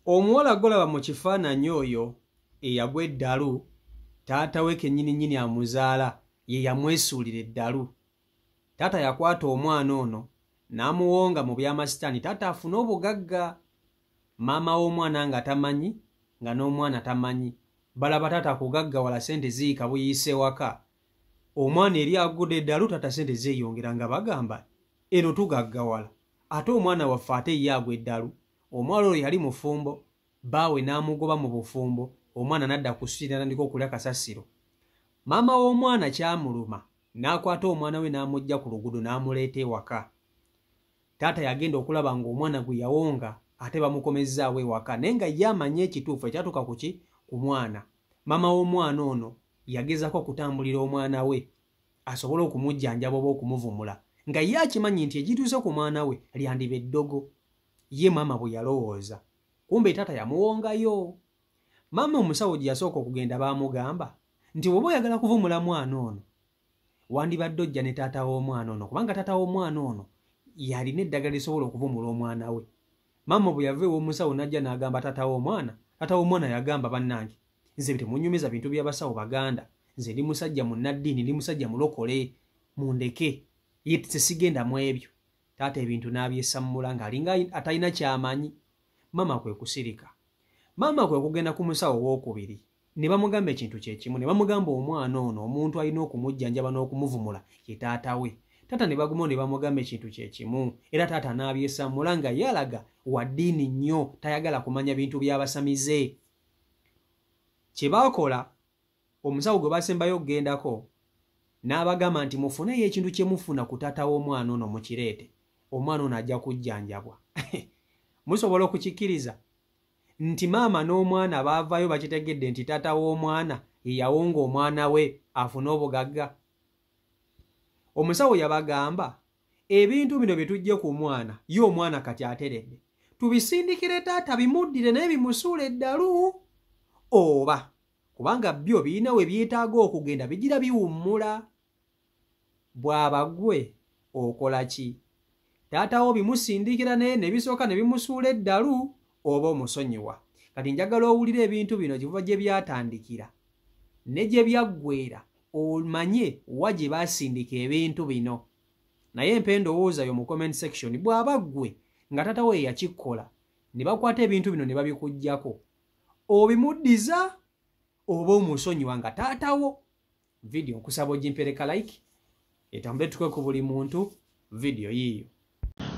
Omuwala golaba mu kifaananyi oyo eyagwa eddalu taata we kennyini amuzaala ye yamwesuulira eddalu. Taata yakwata omwana ono n'amuwonga mu by'amasitaani. Taata afune obugagga. Maama w'omwana nga tamanyi nga n'omwana tamanyi. Balaba taata kugaggawala sente ziyika buyise waka. Omwana eri agudde eddalu taata sente zeeyongera nga bagamba eno tugaggawala. Ate omwana waffe ate ye agwa eddalu. Omwana oyo yali mufumbo. Baawe n'amugoba mu bufumbo. Omwana n'adda ku ssira n'atandika okulya kasasiro. Maama w'omwana kyamuluma n'akwata omwana we n'amugya ku luguudo n'amuleeta ewaka. Taata yagenda okulaba ng'omwana gwe yawonga ate bamukomezzaawo ewaka naye nga ye amanye ekituufu ekyatuuka ku ki ku mwana. Maama w'omwana ono yagezako okutambulira omwana we asobole okumujjanjaba oba okumuvumula nga ye akimanyi nti egituuse ku mwana we lyandiba eddogo. Ye maama bwe yalowooza. Kumbe taata yamuwongayo. Maama omusawo gye yasooka okugenda baamugamba nti bw'oba oyagala kuvumula mwana ono wandibadde ojja ne taata w'omwana ono kubanga taata w'omwana ono yalina eddagala lisobola okuvumula omwana we. Maama bwe yava ew'omusawo n'ajja n'agamba taata w'omwana yagamba bannange nze temunyumiza bintu by'abasawo baganda, nze ndi musajja munnaddiini, ndi musajja mulokole, mundeke ye tesigenda mu ebyo. Taata ebintu n'abyesammula ng'alinga atalina kyamanyi. Maama kwe kusirika. Maama kwe kugenda ku musawo owookubiri ne bamugamba ekintu kye kimu. Ne bamugamba omwana ono omuntu alina okumujjanjaba n'okumuvumula ye taata we. Taata ne bagumawo ne bamugamba ekintu kye kimu. Era taata n'abyesammula nga ye alaga wa ddiini nnyo, tayagala kumanya bintu by'abasamize. Kye baakola omusawo gwe basembayo okugendako n'abagamba nti mufuneyo ekintu kye mufuna ku taata w'omwana ono mukireete. Omwana ono ajja kujjanjabwa. Musobola okukikkiriza nti maama n'omwana baavayo bakitegedde nti taata w'omwana ye yawonga omwana we afune obugagga. Omusawo yabagamba ebintu bino bye tujje ku mwana ye omwana kati ateredde tubisindikire taata bimuddire naye bimusuula eddalu oba kubanga byo birina we byetaaga okugenda bigira biwummula. Bw'aba gwe okola ki? Taata wo bimusindikira naye ne bisooka ne bimusuula eddalu oba omusonyiwa. Kati njagala owulira ebintu bino kivuva gye byatandikira ne gye byaggweera omanye wa gye baasindika ebintu bino. Naye empendowooza yo mu comment section bw'aba gwe nga taata we yakikola ne bakwata ebintu bino ne babikuggyako obimuddiza oba omusonyiwa nga taata wo. Video nkusaba ogimpereka like etambule tukwe ku buli muntu video yiyo.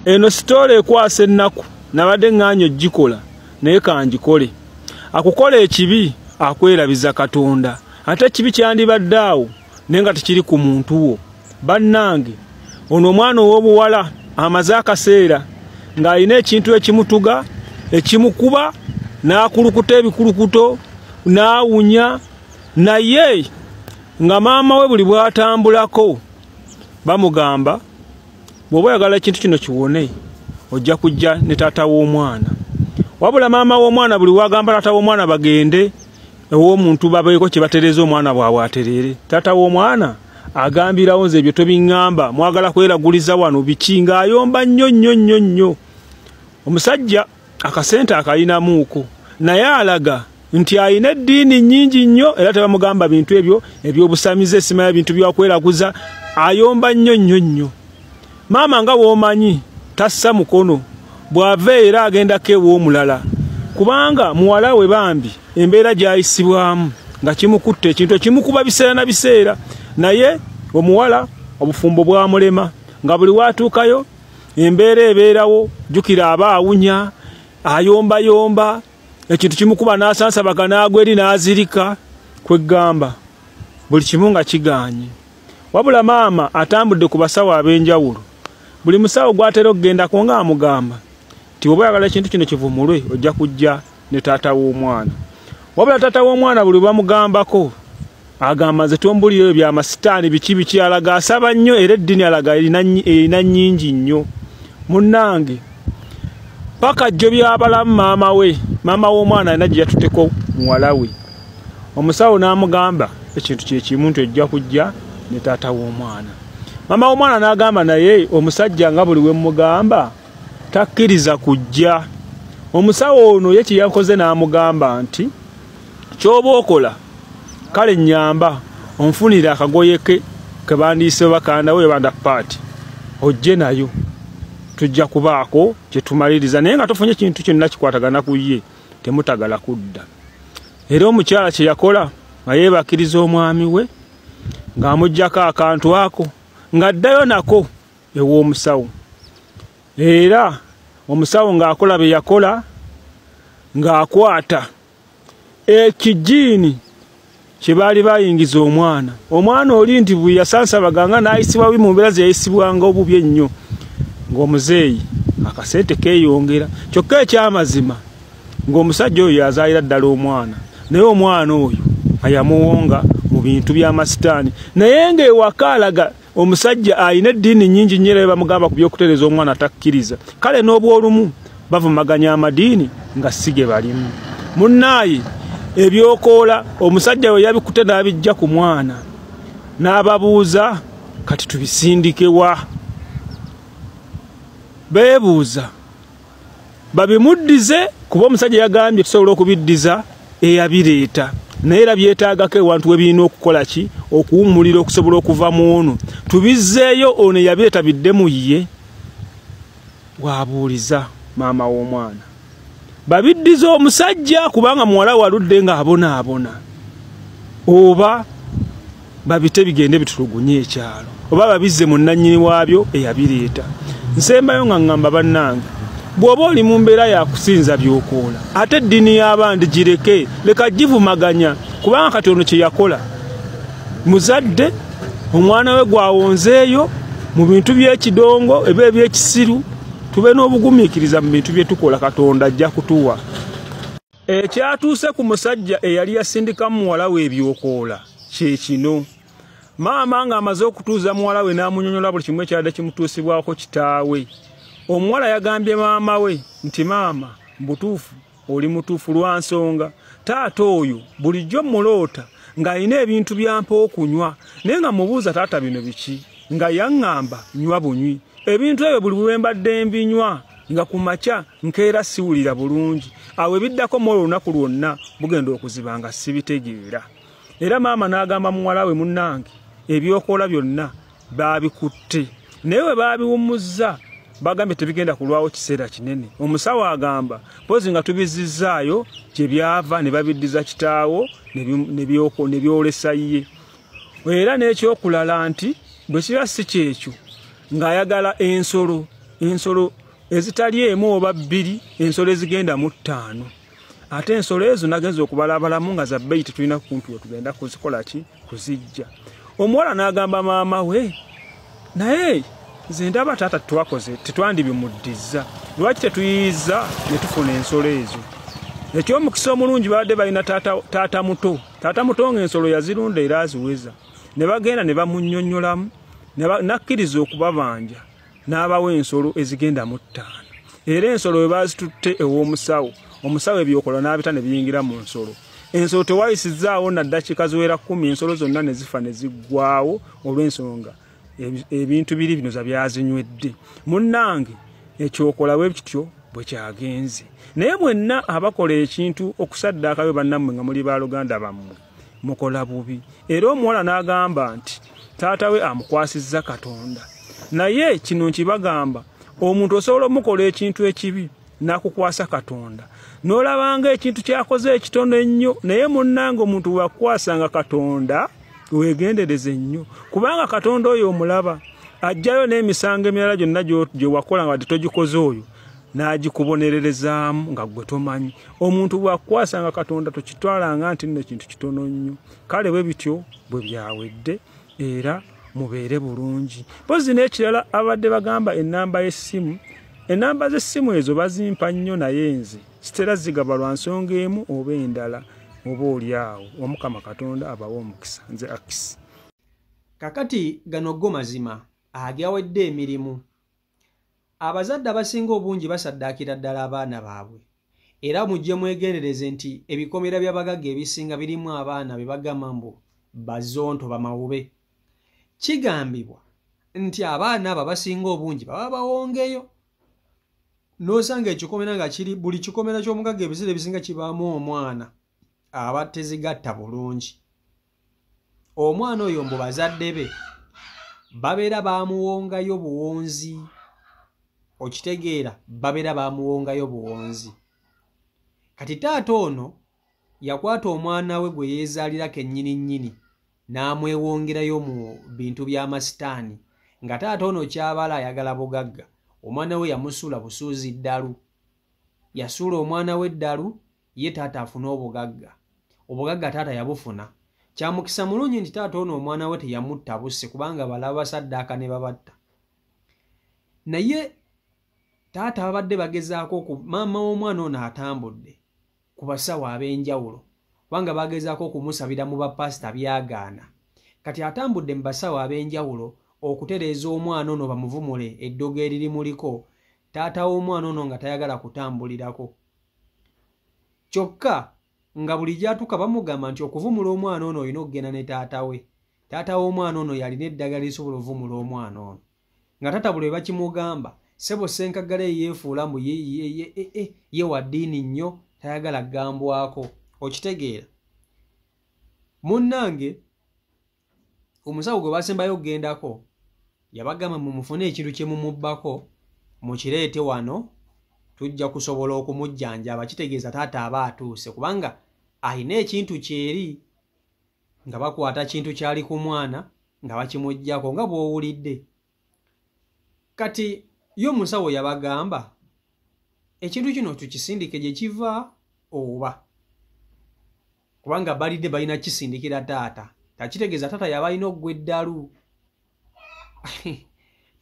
Eno story ekwasa ennaku nabadde ŋŋaanyo gikola naye kanjikole. Akukola ekibi akwerabiza Katonda ate kibi kyandibadde awo naye nga tekiri ku muntu wo. Bannange ono omwana ow'obuwala amaze akaseera ng'alina ekintu ekimutuga ekimukuba n'akulukuta ebikulukuto n'awunya naye nga maama we buli bw'atambulako bamugamba bw'oba oyagala ekintu kino kiwone ojja kujja ne taata w'omwana. Wabula maama w'omwana buli wagamba taata w'omwana bagende ew'omuntu babeeko kye batereza omwana bwabwe aterere. Taata w'omwana agambirawo nze ebyo tobiŋŋamba mwagala kweraguliza wano biki ng'ayomba nnyo. Omusajja akasente akalinamuuko naye alaga nti ayina eddiini nnyingi nnyo era tebamugamba bintu ebyo ebyobusamize simanya bintu byakweraguza ayomba nnyo. Maama nga w'omanyi tassa mukono bw'ava era agendako ew'omulala kubanga muwala we bambi embeera gy'ayisibwamu nga kimukutte ekintu ekimukuba biseera na biseera naye omuwala obufumbo bwamulema nga buli watuukayo embeera ebeerawo jjukira aba awunya ayomba ekintu kimukuba n'asansabaga n'agwa eri n'azirika kweggamba buli kimu nga kiganye. Wabula maama atambudde ku basawo ab'enjawulo. Buli musawo gw'atera okugendako nga amugamba nti oba oyagala ekintu kino kivumulwe ojja kujja ne taata w'omwana. Wabula taata w'omwana buli bamugambako agamba nze tombulira ebyo byamasitaani biki alaga asaba nnyo era eddiini alaga erina nnyingi nnyo. Munnange paka jjo byabalamu maama w'omwana alina gye yatutteko muwala we. Omusawo n'amugamba ekintu kye kimu nti ojja kujja ne taata w'omwana. Maama w'omwana n'agamba naye omusajja nga buli we mugamba takkiriza kujja. Omusawo ono ye kiyakoze n'amugamba nti kyoba okola kale nyamba onfunira akagoye ke bandiise bakanda we banda party ojje nayo tujja kubaako kye tumaliriza naye nga tofunye kintu kyonna kikwatagana ku ye temutagala kudda. Era omukyala kye yakola nga yeebakiriza omwami we ng'amuggyako akantu ako ng'addayo nako ew'omusawo. Era omusawo ng'akola bye yakola ng'akwata ekijiini kye baali bayingiza omwana oli nti bwe yasansabaganga n'ayisibwa mu mbeera ze yayisibwanga obubi ennyo ng'omuzeeyi akasente keeyongera. Kyokka ekyamazima ng'omusajja oyo yazaalira ddala omwana naye omwana oyo ayamuwonga mu bintu by'amasitaani naye ng'ewaka alaga omusajja ayina eddiini nnyingi nnyo era bamugamba ku by'okutereeza omwana atakkiriza. Kale n'obwolumu bavumaganya amadiini nga sige balimu. Munnaaye ebyokoola omusajja we yabikutte n'abijja ku mwana n'ababuuza kati tubisindike wa? Beebuuza babimuddize kuba omusajja yagambye tusobola okubiddiza eyabireeta naye era byetaagako ewantu we birina okukola ki okuwummulira okusobola okuva mu ono tubizzeeyo ono eyabireeta biddemu ye. Bw'abuuliza maama w'omwana babiddiza omusajja kubanga muwala waludde ng'abonaabona oba babite bigende bitulugunye ekyalo oba babizze mu nnannyini waabyo eyabireeta. Nsembayo nga ngamba bannange bw'oba oli mu mbeera yakusinza byokoola ate eddiini y'abandi gireke leka givumaganya kubanga kati ono kye yakola muzadde omwana we gwawonzeeyo mu bintu by'ekidongo eba eby'ekisiru. Tube n'obugumiikiriza mu bintu bye tukola Katonda ajja kutuwa. Ekyatuuse ku musajja eyali yasindikamu muwala we ebyokoola kye kino. Maama ng'amaze okutuuza muwala we n'amunyonyola buli kimu ekyadde kimutuusibwako kitaawe. Omuwala yagambye maama we nti maama mbutuufu oli mutuufu lwa nsonga taata oyo bulijjo muloota ng'alina ebintu byampa okunywa naye nga mubuuza taata bino biki nga yaŋŋamba nywa bunywi. Ebintu ebyo buli bwe mbadde mbinywa nga ku makya nkeera siwulira bulungi awo ebiddako mu olunaku lwonna bugenda okuziba nga sibitegeera. Era maama n'agamba muwala we munnange ebyokoola byonna baabikutte naye we baabiwummuzza bagambye tebigenda kulwawo kiseera kinene. Omusawo agamba pozi nga tubizizzaayo gye byava ne babiddiza kitaawo ne byolesa ye. Era n'ekyokulala nti bwe kiba si kyekyo ng'ayagala ensolo ezitali emu oba bbiri ensolo ezigenda mu 5. Ate ensolo ezo nagenza okubalabalamu nga za bbeeyi tetulina kumpi we tugenda kuzikola ki kuzijja. Omuwala n'agamba maama we naye nze ndaba taata twakoze tetwandibimuddiza lwaki tetuyiyiza ne tufuna ensolo ezo. Ekyomukisa omulungi baadde balina taata muto ng'ensolo yazirunda era aziweza ne bagenda ne bamunnyonnyolamu nakkiriza okubabanja n'abawa ensolo ezigenda mu 5. Era ensolo we baazitutte ew'omusawo omusawo ebyokola n'abita ne biyingira mu nsolo. Ensolo tewayisizzaawo na ddakiika ziwera 10 ensolo zonna ne zifa ne ziggwawo olw'ensonga ebintu biri bino za byazinywedde. Munnange ekyokola bwe kityo bwe kyagenze. Naye mwenna abakola ekintu okusaddaakayo bannammwe nga muli baaluganda bammwe mukola bubi. Era omuwala n'agamba nti taata we amukwasizza Katonda naye kino nkibagamba omuntu osobola omukola ekintu ekibi n'akukwasa Katonda n'olabanga ekintu kyakoze ekitono ennyo naye munnange omuntu bwakwasanga Katonda weegendereze nnyo kubanga Katonda oyo omulaba ajjayo n'emisango emirala gyonna gye wakola nga togikoze oyo n'agikubonererezaamu nga gwe tomanyi. Omuntu bwakwasanga Katonda tokitwalanga nti nno ekintu kitono nnyo. Kale bwe bityo bwe byawedde era mubeere bulungi. Pozi n'ekirala abadde bagamba ennamba y'essimu. Ennamba z'essimu ezo bazimpa nnyo naye nze sitera zigaba lwa nsonga emu oba endala oba oliawo. Omukama Katonda abawa omukisa. Nze Akisi. Kakati gano go mazima agyawedde emirimu. Abazadde abasinga obungi basaddaakira ddala abaana baabwe. Era mujje mwegendereze nti ebikomera by'abagagga ebisinga birimu abaana be bagamba mbu bazonto bamawube. Kigambibwa nti abaana abo abasinga obungi baba bawongeyo. n'osanga ekikomera nga kiri buli kikomera ky'omugagga ebiseera ebisinga kibaamu omwana aba tezigatta bulungi. Omwana oyo mbu bazadde be babeera baamuwongayo buwonzi, okitegeera, babeera baamuwongayo buwonzi. Kati taata ono yakwata omwana we gwe yeezaalira kennyini nnyini n'amwewongerayo mu bintu by'amasitaani, nga taata ono kyabala ayagala bugagga. Omwana we yamusuula busuuzi ddalu, yasuula omwana we eddalu, ye taata afune obugagga. Obugagga taata yabufuna. Kyamukisa mulungi nti taata ono omwana we teyamutta busse kubanga balaba basaddaaka ne babatta. Naye taata babadde bagezaako maama w'omwana ono atambudde ku basawo ab'enjawulo kubanga bagezaako okumusabira mu bapasita byagaana. Kati atambudde mu basawo ab'enjawulo okutereeza omwana ono bamuvumule eddogo eririmuliko, taata w'omwana ono nga tayagala kutambulirako. Kyokka nga buli gyatuuka bamugamba nti okuvumula omwana ono olina okugenda ne taata we. Taata w'omwana ono yalina eddagala lisobola ovumula omwana ono. Nga taata buli bwe bakimugamba, ssebo Ssenkagala yeefuulamu ye wa ddiini nnyo, tayagala kugambwako. Okitegeera? Munnange omusawo gwe basembayo okugendako yabagamba mumufune ekintu kye mumubbako mukireete wano, tujja kusobola okumujjanjaba. Kitegeeza taata aba atuuse kubanga alina ekintu kyeri, nga bakwata kintu kyali ku mwana nga bakimuggyako nga bw'owulidde. Kati yo omusawo yabagamba ekintu kino tukisindike gye kiva oba, kubanga balidde balina kisindikira taata. Takitegeeza taata yaba alina okugwa eddalu.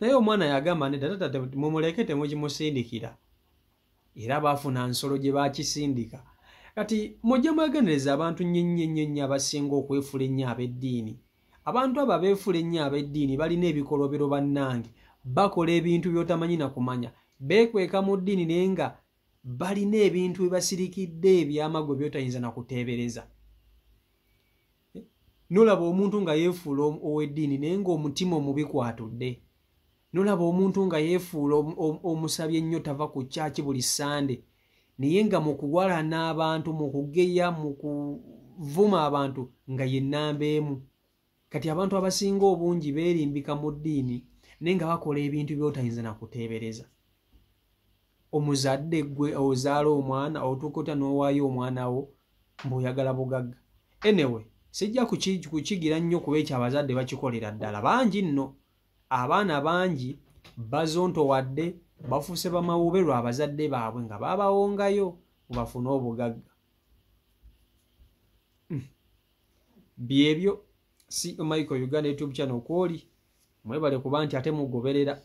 Naye omwana yagamba nedda taata mumuleke temukimusindikira, era baafuna nsolo gye bakisindika. Kati mujje mwegendereza abantu nnyo abasinga okwefula ennyo ab'eddiini. Abantu abo abeefula ennyo ab'eddiini balina ebikolobero bannange, bakola ebintu by'otamanyi na kumanya, beekweka mu ddiini naye nga balina ebintu bye basirikidde ebyamagwe by'otayinza na kuteebereza. Nolaba omuntu nga yeefuula ow'eddiini naye ng'omutima omubi kwatudde. Nolaba omuntu nga yeefuula omusabye ennyo tava ku kyaki buli Sande, naye nga mu kuwalana abantu, mu kugeya, mu kuvuma abantu nga ye nnamba emu. Kati abantu abasinga obungi beerimbika mu ddiini naye nga bakola ebintu by'otayinza na kuteebereza. Omuzadde gwe ozaala omwana otuuka ota n'owaayo omwana wo mb'oyagala bugagga. Anyway, sijja kukigira nnyo kuba ekyo abazadde bakikolera ddala. Bangi nno abaana bangi bazontowadde bafuuse bamawube lwa abazadde baabwe nga babawongayo bafune obugagga. Byebyo si Michael Uganda YouTube channel kwoli mwebale kuba nti ate mugoberera.